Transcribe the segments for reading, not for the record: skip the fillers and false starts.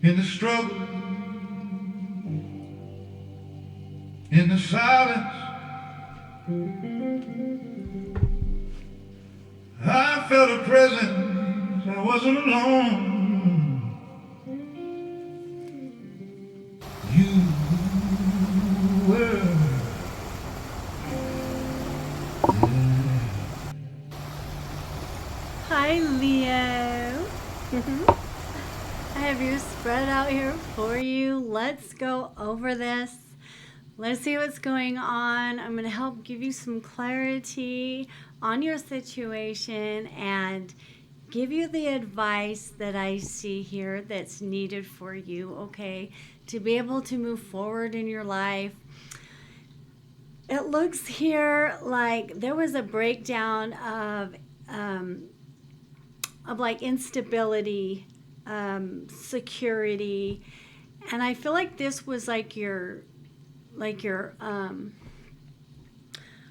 In the struggle, in the silence, I felt a presence. I wasn't alone. You were there. Hi, Leo. I have you spread out here for you. Let's go over this. Let's see what's going on. I'm going to help give you some clarity on your situation and give you the advice that I see here that's needed for you, okay, to be able to move forward in your life. It looks here like there was a breakdown um, of like instability, security, and I feel like this was like your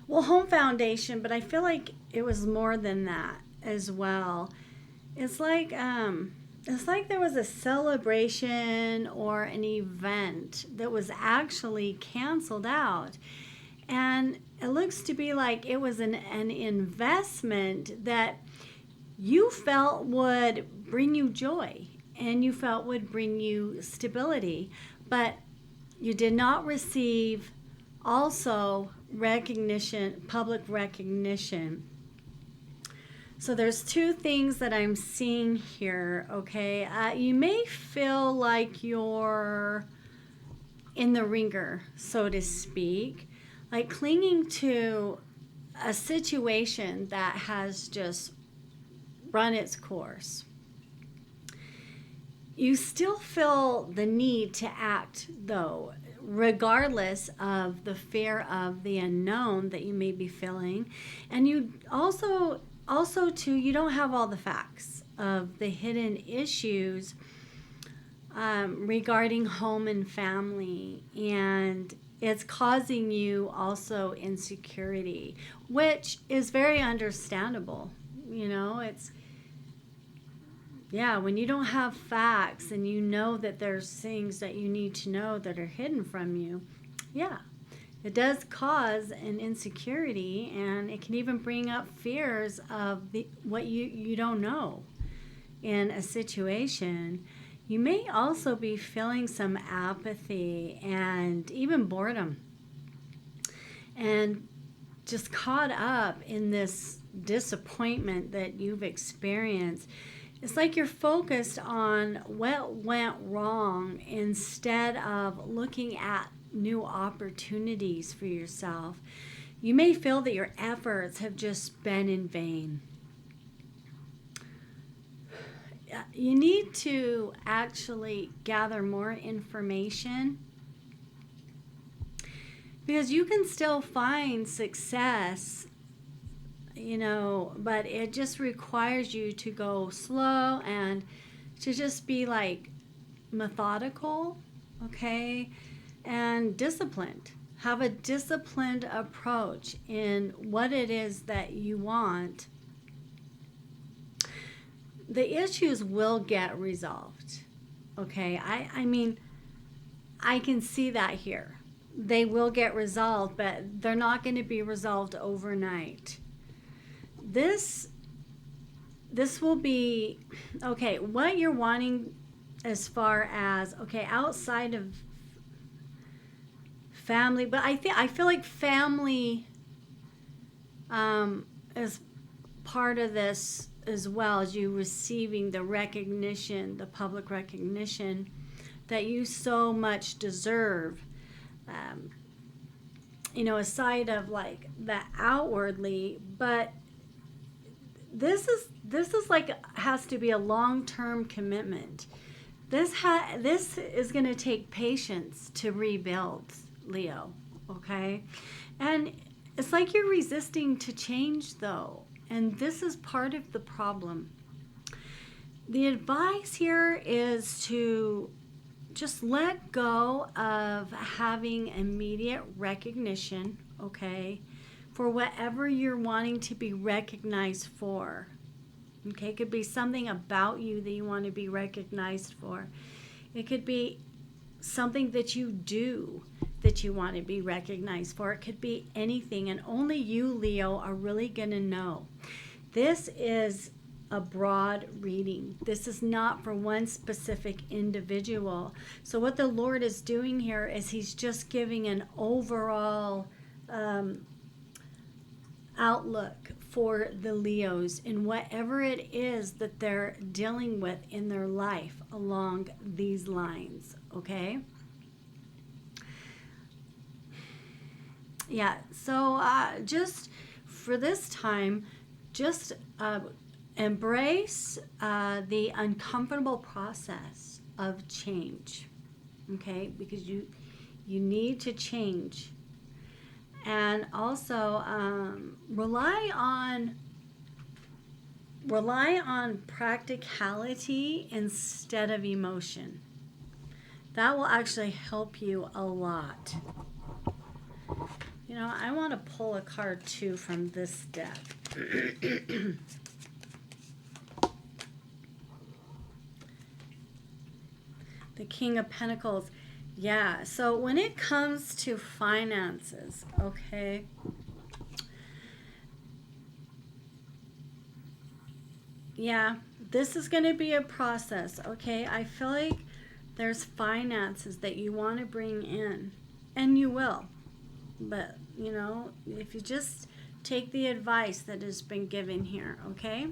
well, home foundation, but I feel like it was more than that as well. It's like it's like there was a celebration or an event that was actually canceled out. And it looks to be like it was an investment that you felt would bring you joy and you felt would bring you stability, but you did not receive also recognition, public recognition. So there's two things that I'm seeing here, okay? You may feel like you're in the ringer, so to speak, like clinging to a situation that has just run its course. You still feel the need to act, though, regardless of the fear of the unknown that you may be feeling. And you also too, you don't have all the facts of the hidden issues regarding home and family, and it's causing you also insecurity, which is very understandable. It's, yeah, when you don't have facts and you know that there's things that you need to know that are hidden from you, yeah, it does cause an insecurity, and it can even bring up fears of what you don't know in a situation. You may also be feeling some apathy and even boredom, and just caught up in this disappointment that you've experienced. It's like you're focused on what went wrong instead of looking at new opportunities for yourself. You may feel that your efforts have just been in vain. You need to actually gather more information, because you can still find success, but it just requires you to go slow and to just be like methodical, okay, and disciplined. Have a disciplined approach in what it is that you want. The issues will get resolved, okay? I mean, I can see that here. They will get resolved, but they're not going to be resolved overnight. This this will be okay. What you're wanting, as far as, okay, outside of family, but I feel like family is part of this as well, as you receiving the recognition, the public recognition that you so much deserve. Um, Aside of like the outwardly, but this is like, has to be a long-term commitment. This is going to take patience to rebuild, Leo, okay? And it's like you're resisting to change, though, and this is part of the problem. The advice here is to just let go of having immediate recognition, okay, for whatever you're wanting to be recognized for. Okay, it could be something about you that you want to be recognized for. It could be something that you do that you want to be recognized for. It could be anything, and only you, Leo, are really going to know. This is a broad reading. This is not for one specific individual. So what the Lord is doing here is he's just giving an overall outlook for the Leos in whatever it is that they're dealing with in their life along these lines, okay? Yeah, so just for this time, just embrace the uncomfortable process of change, okay? Because you need to change. And also rely on practicality instead of emotion. That will actually help you a lot. You know, I want to pull a card too from this deck. The King of Pentacles. Yeah, so when it comes to finances, okay, yeah, this is going to be a process, okay? I feel like there's finances that you want to bring in, and you will. But, you know, if you just take the advice that has been given here, okay?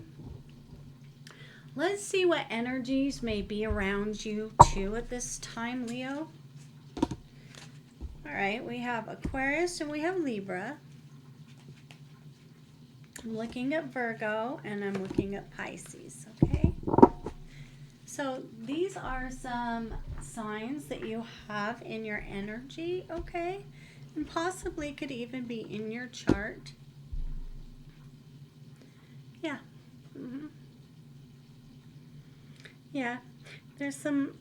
Let's see what energies may be around you, too, at this time, Leo. All right, we have Aquarius and we have Libra. I'm looking at Virgo and I'm looking at Pisces, okay? So these are some signs that you have in your energy, okay? And possibly could even be in your chart. Yeah. Mm-hmm. Yeah. There is some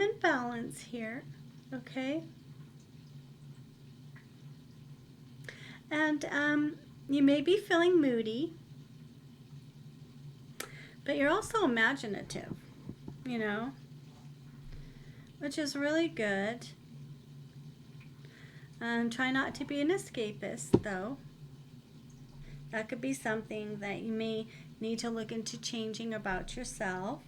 imbalance here, okay? And you may be feeling moody, but you're also imaginative, you know, which is really good. Try not to be an escapist, though. That could be something that you may need to look into changing about yourself.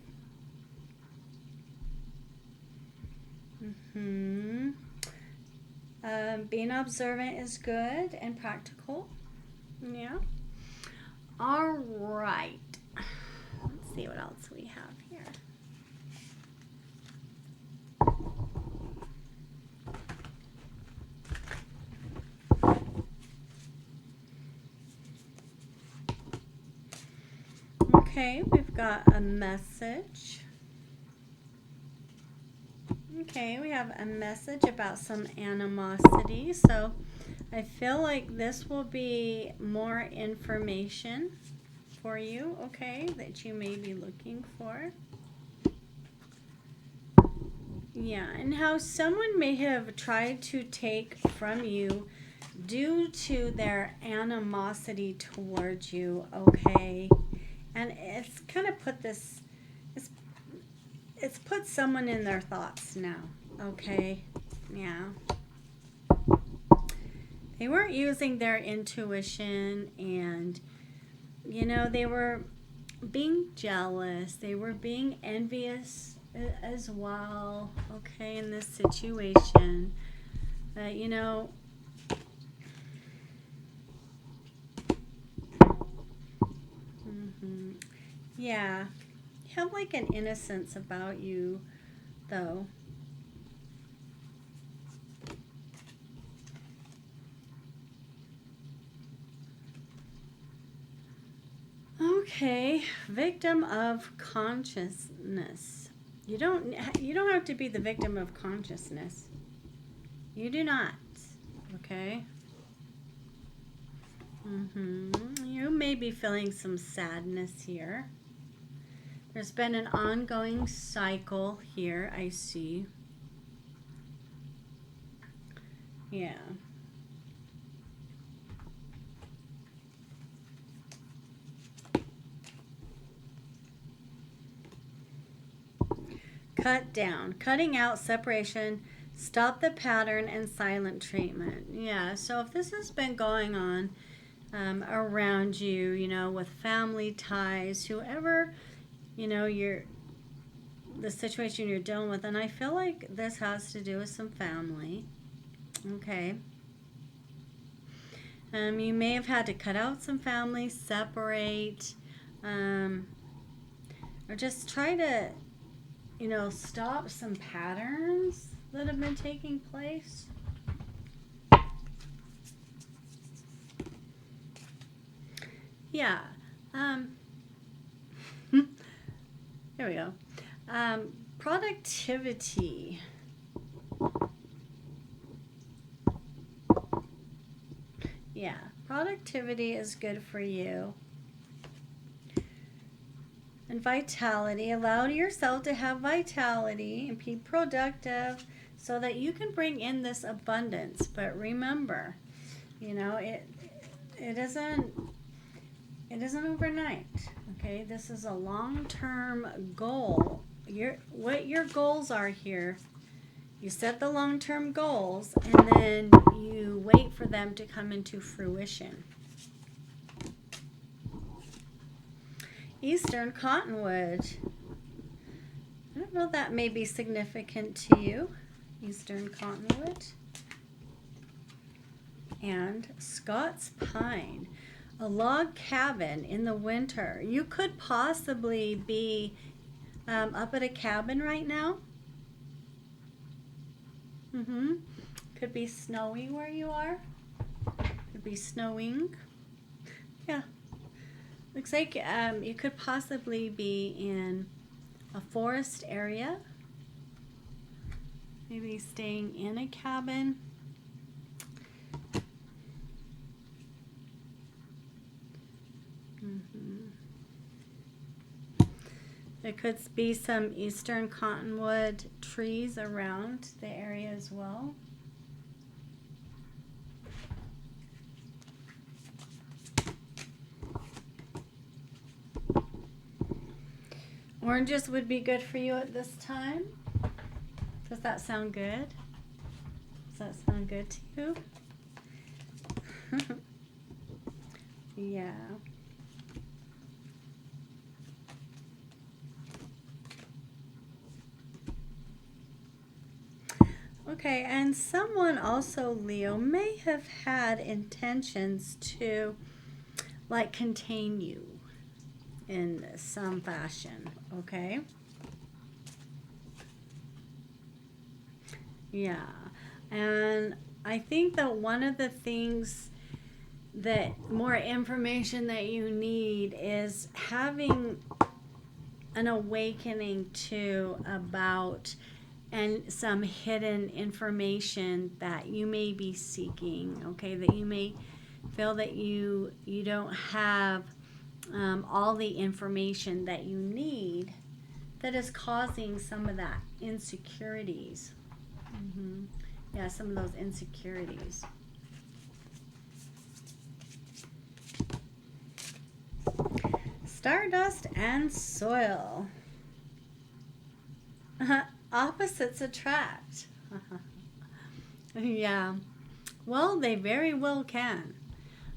Being observant is good and practical. Yeah. All right. Let's see what else we have here. Okay, we've got a message. Okay, we have a message about some animosity. So I feel like this will be more information for you, okay, that you may be looking for. Yeah, and how someone may have tried to take from you due to their animosity towards you, okay? And it's kind of put this, it's put someone in their thoughts now, okay? Yeah. They weren't using their intuition, and, you know, they were being jealous. They were being envious as well, okay, in this situation. You know, yeah, you have like an innocence about you, though. Okay, victim of consciousness. You don't have to be the victim of consciousness. You do not. Okay. You may be feeling some sadness here. There's been an ongoing cycle here, I see. Yeah. Cut down, cutting out separation, stop the pattern, and silent treatment. Yeah, so if this has been going on around you, with family ties, whoever, you're the situation you're dealing with, and I feel like this has to do with some family. Okay. You may have had to cut out some family, separate, or just try to, stop some patterns that have been taking place. Yeah. Here we go. Productivity. Yeah, productivity is good for you. And vitality. Allow yourself to have vitality and be productive so that you can bring in this abundance. But remember, it isn't overnight. Okay, this is a long-term goal. What your goals are here. You set the long-term goals and then you wait for them to come into fruition. Eastern Cottonwood. I don't know, that may be significant to you. Eastern Cottonwood. And Scots Pine. A log cabin in the winter. You could possibly be up at a cabin right now. Could be snowing where you are. Could be snowing. Yeah. Looks like you could possibly be in a forest area. Maybe staying in a cabin. There could be some eastern cottonwood trees around the area as well. Oranges would be good for you at this time. Does that sound good? Does that sound good to you? Yeah. Okay, and someone also, Leo, may have had intentions to contain you in some fashion, okay? Yeah, and I think that one of the things that more information that you need is having an awakening to about and some hidden information that you may be seeking, okay, that you may feel that you don't have all the information that you need, that is causing some of that insecurities. Yeah, some of those insecurities. Stardust and soil. Opposites attract. Yeah. Well, they very well can.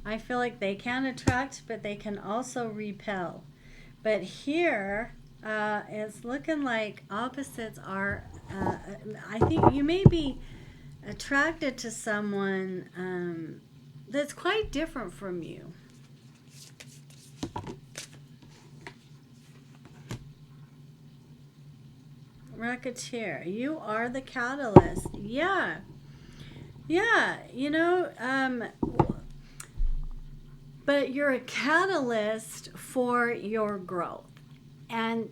I feel like they can attract, but they can also repel. But here, it's looking like opposites are, I think you may be attracted to someone that's quite different from you. Racketeer, you are the catalyst. Yeah. Yeah, but you're a catalyst for your growth. And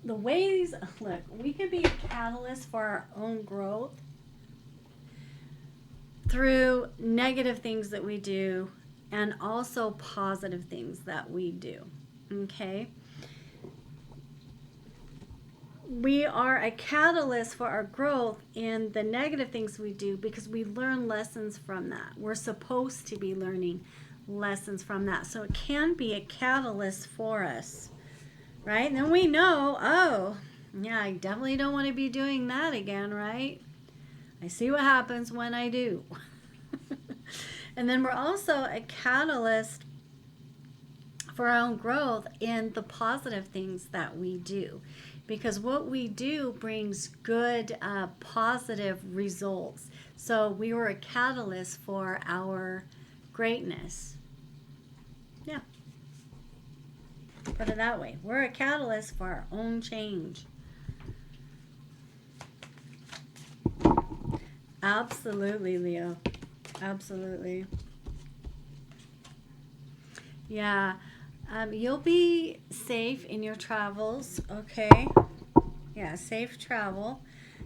the ways, look, we can be a catalyst for our own growth through negative things that we do and also positive things that we do. Okay? We are a catalyst for our growth in the negative things we do because we learn lessons from that. We're supposed to be learning lessons from that. So it can be a catalyst for us, right? And then we know, oh, Yeah, I definitely don't want to be doing that again, right? I see what happens when I do. And then we're also a catalyst for our own growth in the positive things that we do. Because what we do brings good, positive results. So we were a catalyst for our greatness. Yeah, put it that way. We're a catalyst for our own change. Absolutely, Leo. Absolutely. Yeah. You'll be safe in your travels, okay? Yeah, safe travel.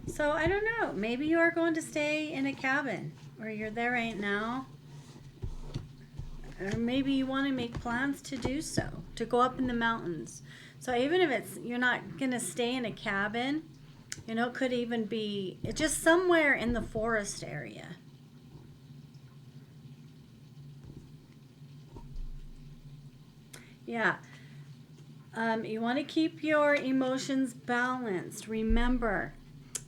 So I don't know. Maybe you are going to stay in a cabin, or you're there right now, or maybe you want to make plans to do so, to go up in the mountains. So even if it's you're not gonna stay in a cabin, it could even be just somewhere in the forest area. Yeah. You want to keep your emotions balanced. Remember,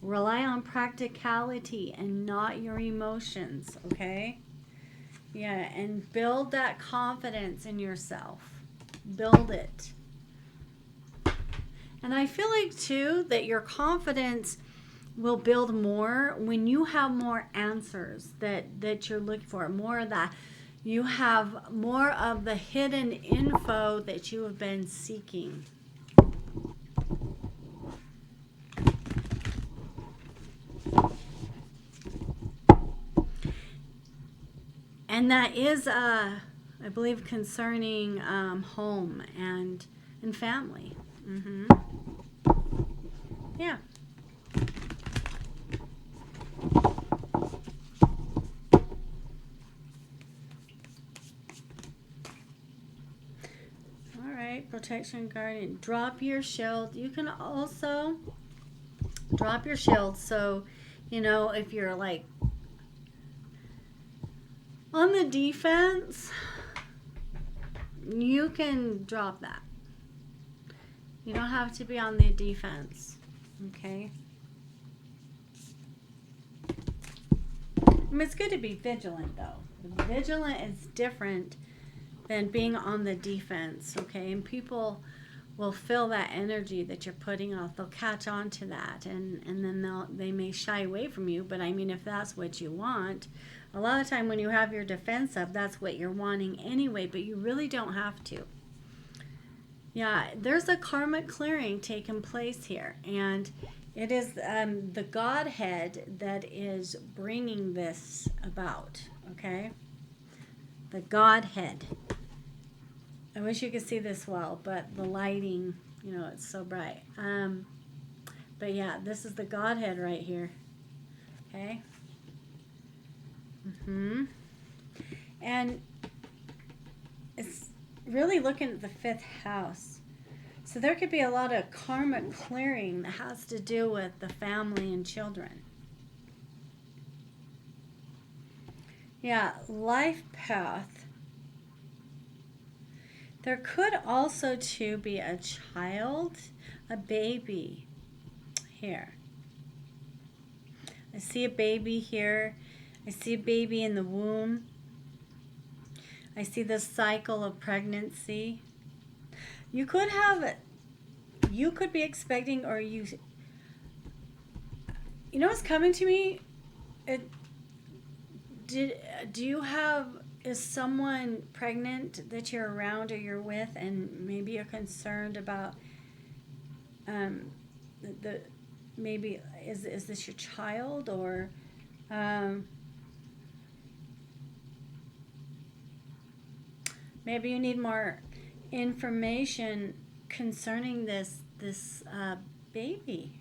rely on practicality and not your emotions, okay? Yeah, and build that confidence in yourself. Build it. And I feel like, too, that your confidence will build more when you have more answers that you're looking for, more of that. You have more of the hidden info that you have been seeking. And that is, I believe, concerning home and family. Yeah. All right, protection guardian. Drop your shield. You can also drop your shield. So, if you're like on the defense, you can drop that. You don't have to be on the defense. Okay? It's good to be vigilant, though. Vigilant is different than being on the defense, okay? And people will feel that energy that you're putting off. They'll catch on to that, and then they may shy away from you. But I mean, if that's what you want, a lot of time when you have your defense up, that's what you're wanting anyway. But you really don't have to. Yeah, there's a karmic clearing taking place here, and it is the Godhead that is bringing this about. Okay, the Godhead. I wish you could see this well, but the lighting, it's so bright. But yeah, this is the Godhead right here. Okay. And it's really looking at the 5th house. So there could be a lot of karmic clearing that has to do with the family and children. Yeah, life path. There could also, too, be a child, a baby here. I see a baby here. I see a baby in the womb. I see the cycle of pregnancy. You could be expecting, or what's coming to me? Is someone pregnant that you're around or you're with, and maybe you're concerned about maybe is this your child, or maybe you need more information concerning this baby.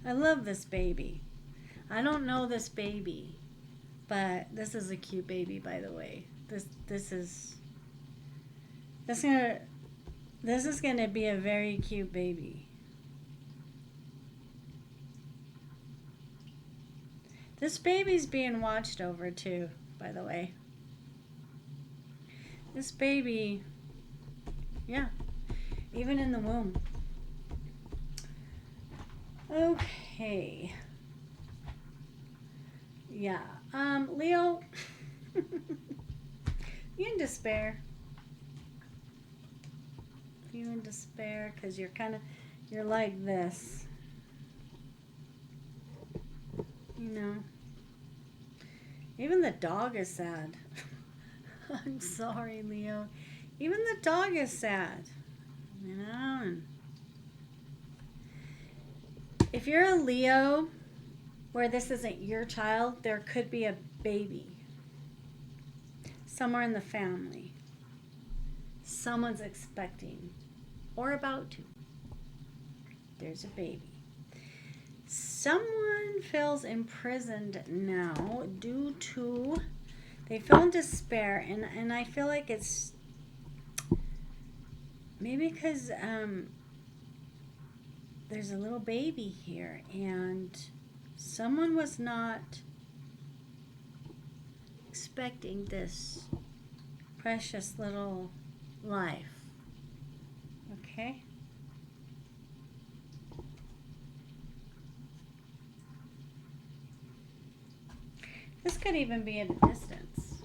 I love this baby. I don't know this baby, but this is a cute baby, by the way. This is gonna be a very cute baby. This baby's being watched over too, by the way. This baby, yeah, even in the womb. Okay. Yeah. Leo, you in despair. You in despair because you're like this. You know. Even the dog is sad. I'm sorry, Leo. Even the dog is sad. You know. And if you're a Leo where this isn't your child, there could be a baby somewhere in the family. Someone's expecting or about to. There's a baby. Someone feels imprisoned now due to they feel in despair, and I feel like it's maybe because there's a little baby here and someone was not expecting this precious little life. Okay? This could even be at a distance.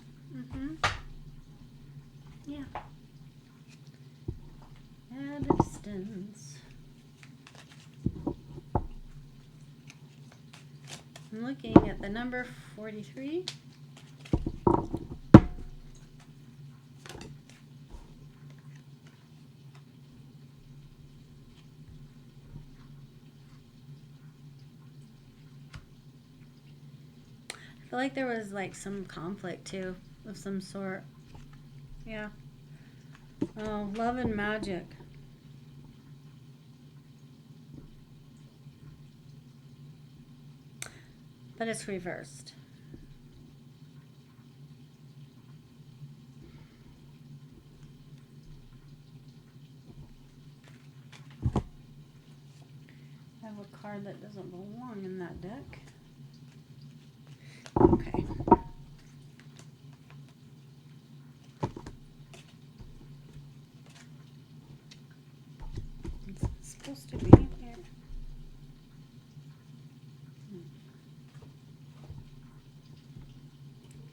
Yeah. At a distance. I'm looking at the number 43. I feel like there was like some conflict too of some sort. Yeah. Oh, love and magic. But it's reversed. I have a card that doesn't belong in that deck. Okay. It's supposed to be here.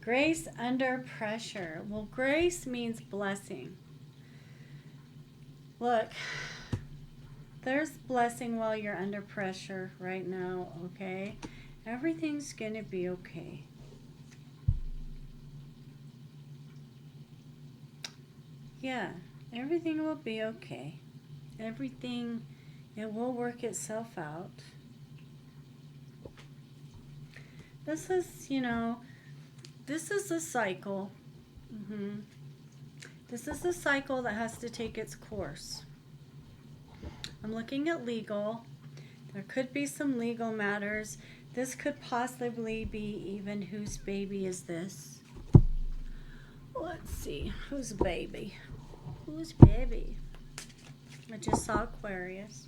Grace under pressure. Well, grace means blessing. Look, there's blessing while you're under pressure right now, okay? Everything's going to be okay. Yeah, everything will be okay. Everything, it will work itself out. This is, this is a cycle. This is a cycle that has to take its course. I'm looking at legal. There could be some legal matters. This could possibly be even whose baby is this? Let's see. Whose baby? Whose baby? I just saw Aquarius.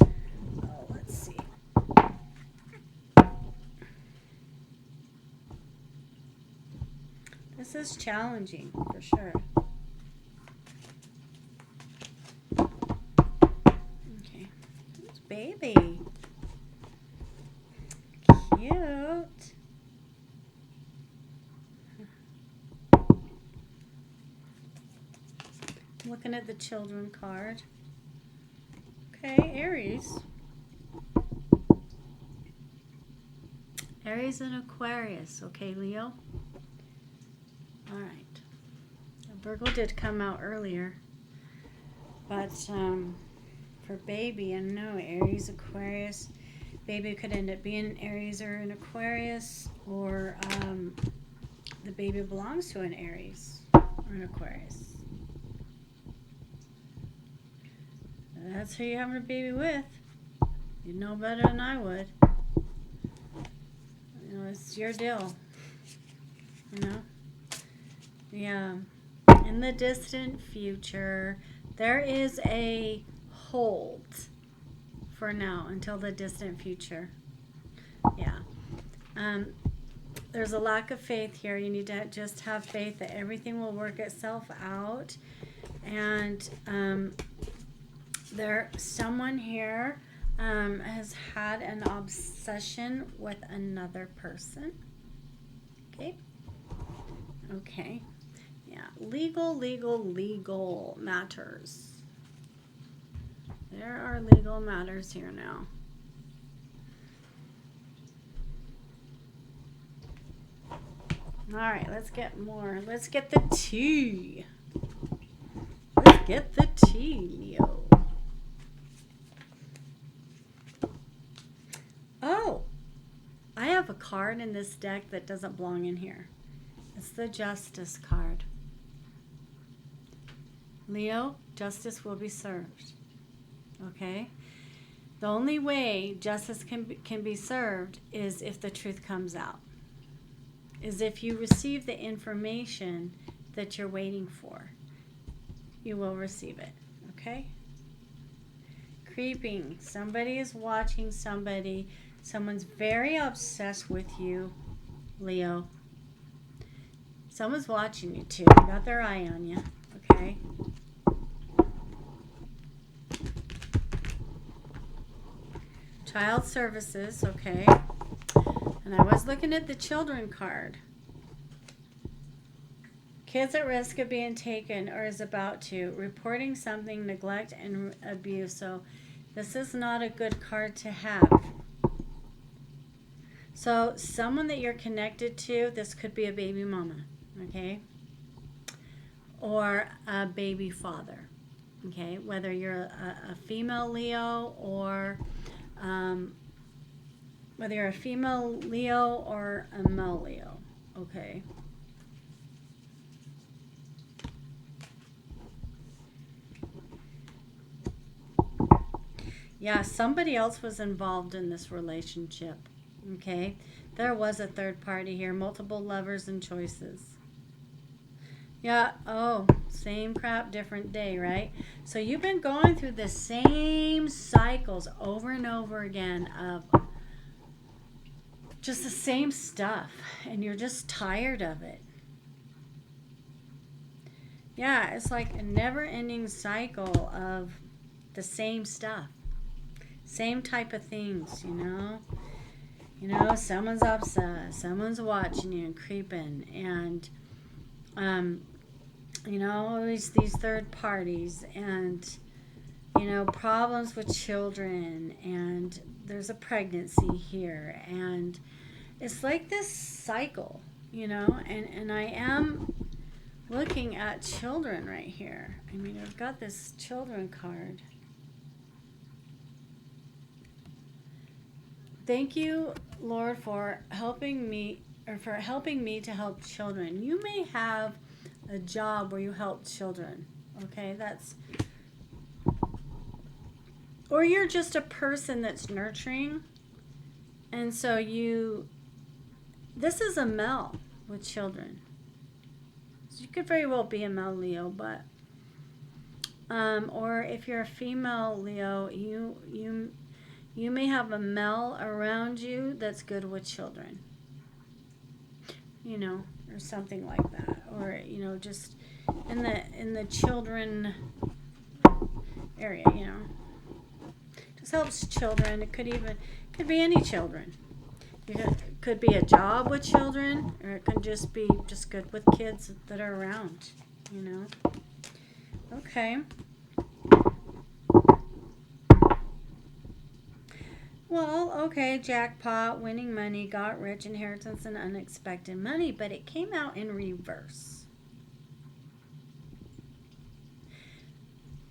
Oh, let's see. This is challenging for sure. Okay. Whose baby? Cute. Looking at the children card. Okay, Aries. Aries and Aquarius. Okay, Leo. All right. Virgo did come out earlier. But for baby, I don't know, Aries, Aquarius. Baby could end up being an Aries or an Aquarius, or the baby belongs to an Aries or an Aquarius. That's who you're having a baby with. You'd know better than I would. It's your deal. Yeah. In the distant future, there is a hold for now until the distant future. Yeah. there's a lack of faith here. You need to just have faith that everything will work itself out. And someone here has had an obsession with another person. Okay. Okay. Yeah. Legal matters. There are legal matters here now. All right, let's get more. Let's get the tea. Let's get the tea, Leo. Oh, I have a card in this deck that doesn't belong in here. It's the Justice card. Leo, justice will be served. Okay? The only way justice can be served is if the truth comes out. Is if you receive the information that you're waiting for. You will receive it. Okay? Creeping. Somebody is watching somebody. Someone's very obsessed with you, Leo. Someone's watching you too. They got their eye on you. Okay? Child services. Okay? And I was looking at the children card. Kids at risk of being taken or is about to. Reporting something, neglect, and abuse. So this is not a good card to have. So someone that you're connected to, this could be a baby mama. Okay? Or a baby father. Okay? Whether you're a female Leo or... whether you're a female Leo or a male Leo. Okay. Yeah, somebody else was involved in this relationship. Okay. There was a third party here. Multiple lovers and choices. Yeah. Oh, same crap, different day, right? So you've been going through the same cycles over and over again of just the same stuff, and you're just tired of it. Yeah, it's like a never-ending cycle of the same stuff, same type of things, you know. Someone's obsessed, someone's watching you and creeping, and always these third parties, and problems with children, and there's a pregnancy here, and it's like this cycle, and I am looking at children right here. I mean, I've got this children card. Thank you, Lord, for helping me to help children. You may have a job where you help children. Okay, or you're just a person that's nurturing, and so this is a male with children. So you could very well be a male Leo, but or if you're a female Leo, you may have a male around you that's good with children, or something like that, or just in the children area, just helps children. It could be any children. It could be a job with children, or it could just be just good with kids that are around, Okay. Well, okay, jackpot, winning money, got rich, inheritance, and unexpected money, but it came out in reverse.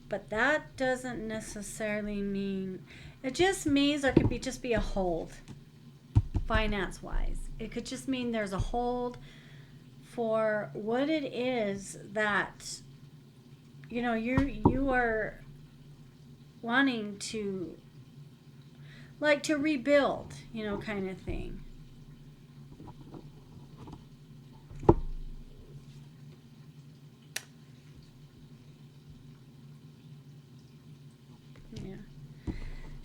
But that doesn't necessarily mean, it just means there could just be a hold, finance-wise. It could just mean there's a hold for what it is that, you are wanting to, like, to rebuild, kind of thing. Yeah.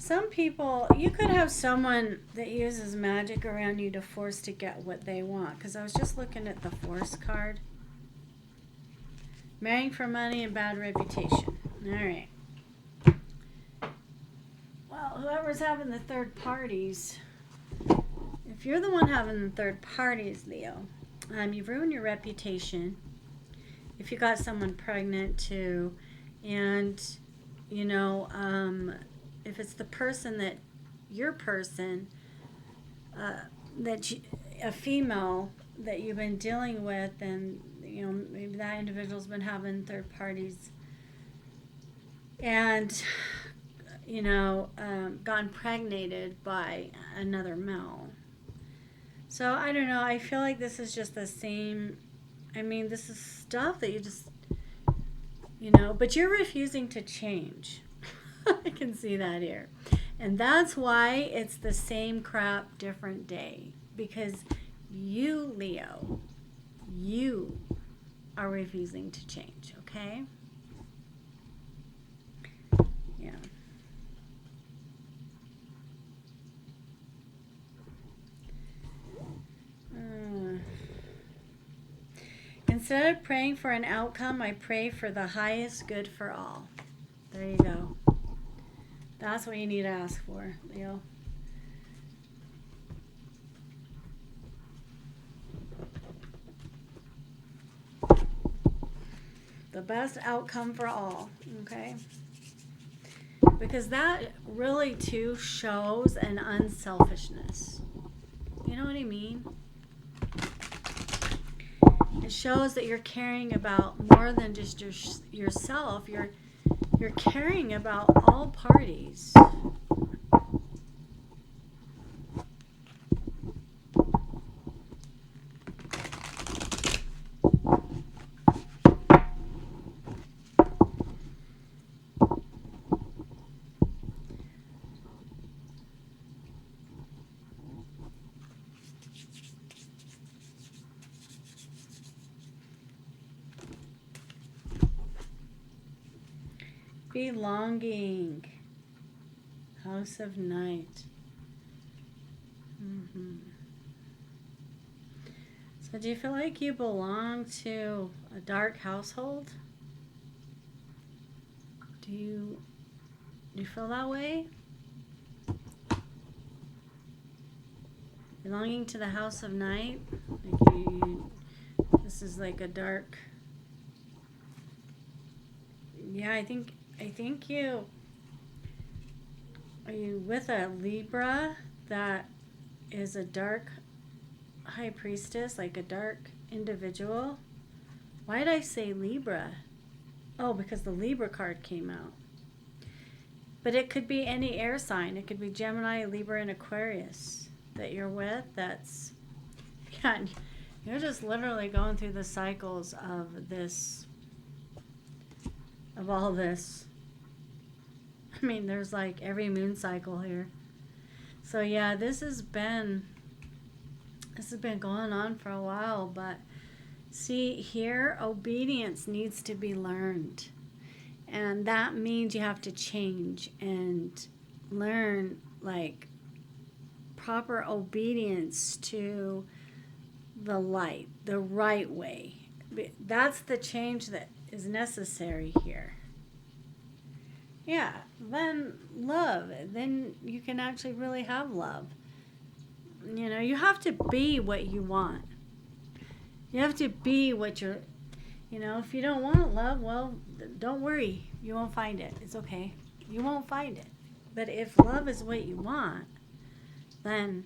some people, you could have someone that uses magic around you to force to get what they want. Because I was just looking at the force card. Marrying for money and bad reputation. All right. Well, whoever's having the third parties, if you're the one having the third parties, Leo, you've ruined your reputation. If you got someone pregnant too, and you know, if it's the person that your person, a female that you've been dealing with, and you know maybe that individual's been having third parties, and you know, gotten impregnated by another male. So I don't know. I feel like this is just the same. I mean, this is stuff that you just, you know, but you're refusing to change. I can see that here. And that's why it's the same crap, different day. Because you, Leo, you are refusing to change, okay? Yeah. Instead of praying for an outcome, I pray for the highest good for all. There you go. That's what you need to ask for, Leo. The best outcome for all, okay? Because that really, too, shows an unselfishness. You know what I mean? It shows that you're caring about more than just yourself. You're caring about all parties. Belonging. House of Night. So do you feel like you belong to a dark household? Do you feel that way? Belonging to the House of Night? Like this is like a dark... Yeah, I think you... Are you with a Libra that is a dark high priestess, like a dark individual? Why did I say Libra? Oh, because the Libra card came out. But it could be any air sign. It could be Gemini, Libra, and Aquarius that you're with. That's... Yeah, you're just literally going through the cycles of this... Of all this. I mean, there's like every moon cycle here. So yeah, this has been going on for a while, but see here, obedience needs to be learned. And that means you have to change and learn like proper obedience to the light, the right way. That's the change that is necessary here. Yeah, then love. Then you can actually really have love. You know, you have to be what you want. You have to be what you're... You know, if you don't want love, well, don't worry. You won't find it. It's okay. You won't find it. But if love is what you want, then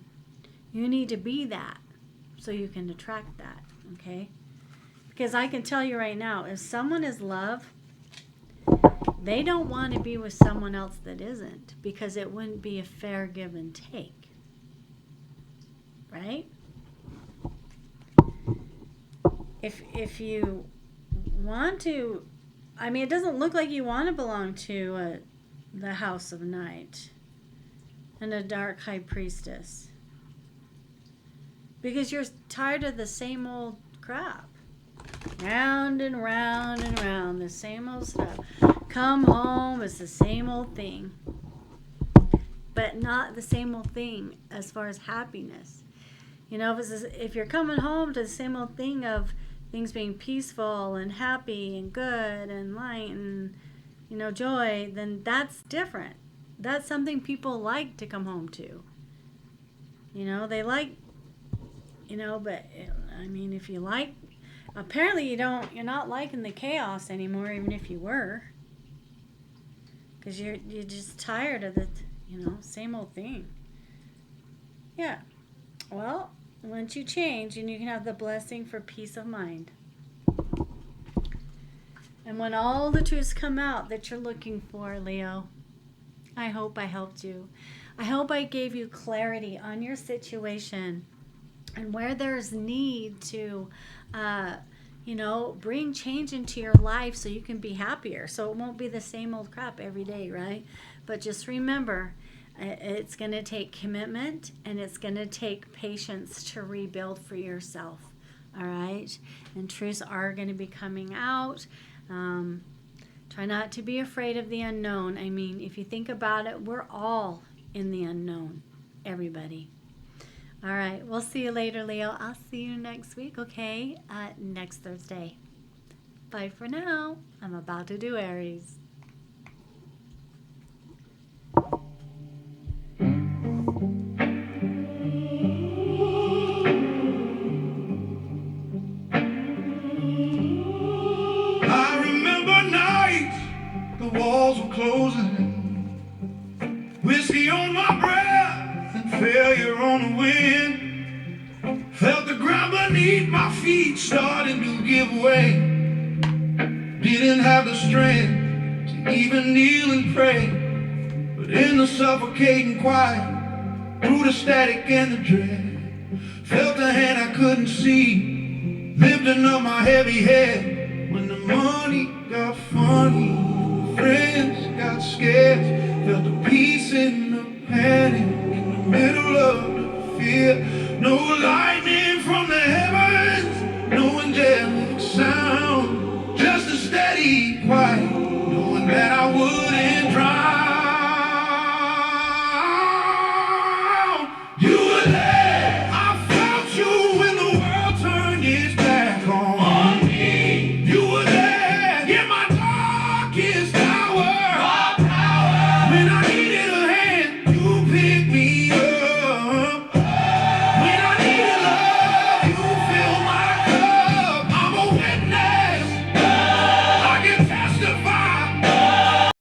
you need to be that so you can attract that, okay? Because I can tell you right now, if someone is love, they don't want to be with someone else that isn't, because it wouldn't be a fair give and take. Right? If you want to, I mean, it doesn't look like you want to belong to the House of Night and a dark high priestess, because you're tired of the same old crap. Round and round and round, the same old stuff. Come home, it's the same old thing. but not the same old thing as far as happiness. You know, if you're coming home to the same old thing of things being peaceful and happy and good and light and, you know, joy, then that's different. That's something people like to come home to. You know, they like, you know, but I mean, if you like, apparently you're not liking the chaos anymore, even if you were. Because you're just tired of the, you know, same old thing. Yeah. Well, once you change, and you can have the blessing for peace of mind. And when all the truths come out that you're looking for, Leo, I hope I helped you. I hope I gave you clarity on your situation and where there's need to, you know, bring change into your life so you can be happier. So it won't be the same old crap every day, right? But just remember, it's going to take commitment and it's going to take patience to rebuild for yourself. All right? And truths are going to be coming out. Try not to be afraid of the unknown. I mean, if you think about it, we're all in the unknown. Everybody. All right. We'll see you later, Leo. I'll see you next week, okay? Next Thursday. Bye for now. I'm about to do Aries. I remember nights the walls were closing, whiskey on my breath and failure on the wind. Felt the ground beneath my feet starting to give way. Didn't have the strength to even kneel and pray, but in the suffocating quiet, through the static and the dread, felt a hand I couldn't see, lifting up my heavy head. When the money got funny, friends got scared, felt the peace in the panic, in the middle of the fear. No lightning from the heavens, no angelic sound, just a steady quiet, knowing that I wouldn't drown. You were there, I felt you when the world turned its back on me. You were there in my darkest hour, when I